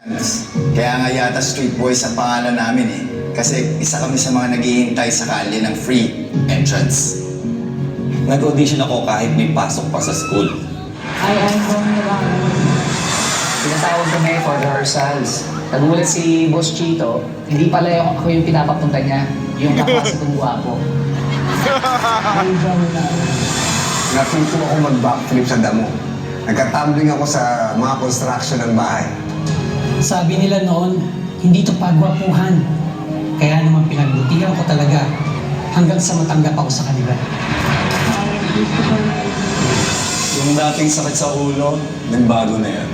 Kaya nga yata Street Boys ang pangalan namin eh. Kasi isa kami sa mga naghihintay sa kalye ng free entrance. Nag-audition ako kahit may pasok pa sa school. I'm going around. Pinatawag kami for rehearsals. Nagulat si Boss Chito, hindi pala ako yung pinapapunta niya, yung kaklase kong guwapo. Natuto ako mag-backflip sa damo. Nagkatumbling ako sa mga construction ng bahay. Sabi nila noon, hindi to pagwapuhan. Kaya naman pinagbutihan ko talaga hanggang sa matanggap ako sa kanila. Yung dating sakit sa ulo, nagbago na yan.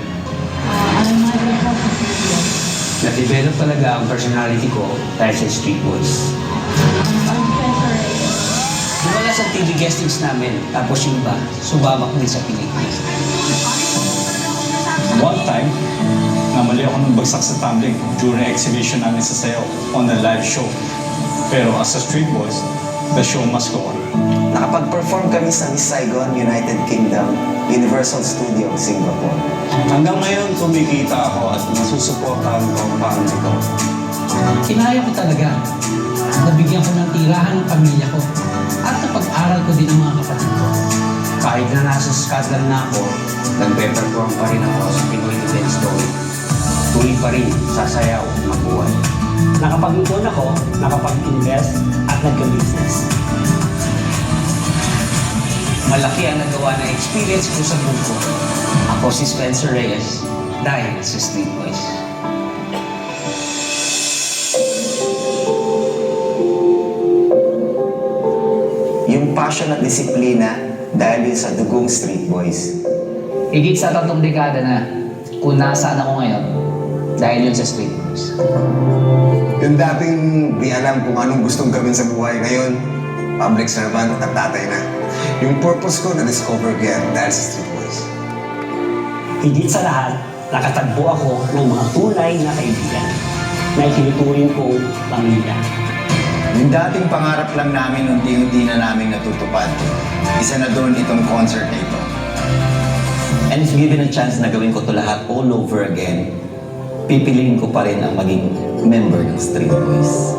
Na-develop talaga ang personality ko dahil sa Street Boys. Dumala sa TV guestings namin, tapos yung iba, sumabak din sa pelikula. One time, namali ako ng bagsak sa tumbling during exhibition namin sa Sayaw on a live show. Pero as a Street Boys, the show must go on. Nakapag-perform kami sa Miss Saigon, United Kingdom, Universal Studio, Singapore. Hanggang ngayon, kumikita ako at nasusuportahan ko ang family ko. Kinaya ko talaga. Nabigyan ko ng tirahan ng pamilya ko. At napag-aral ko din ang mga kapatid ko. Kahit na nasa Scotland na ako, nagpe-perform pa rin ako sa Pinoy Event Story. Tuloy pa rin sasayaw ng buhay. Nakapag-ipon ako, nakapag-invest, at nagka-business. Malaki ang nagawa na experience ko sa buko. Ako si Spencer Reyes dahil sa Street Boys. Yung passion at disiplina dahil yun sa dugong Street Boys. Higit sa 3 dekada na kung nasaan ako ngayon, dahil yun sa Street Boys. Yung dating di alam kung anong gustong gawin sa buhay ngayon, public servant at tatay na. Yung purpose ko na-discover ko yan dahil sa Street Boys. Higit sa lahat, nakatagpo ako ng mga tunay na kaibigan na itinuturing kong pamilya. Yung dating pangarap lang namin, unti-unti na namin natutupad. Isa na doon itong concert na ito. And if given a chance na gawin ko to lahat all over again, pipiliin ko pa rin ang maging member ng Street Boys.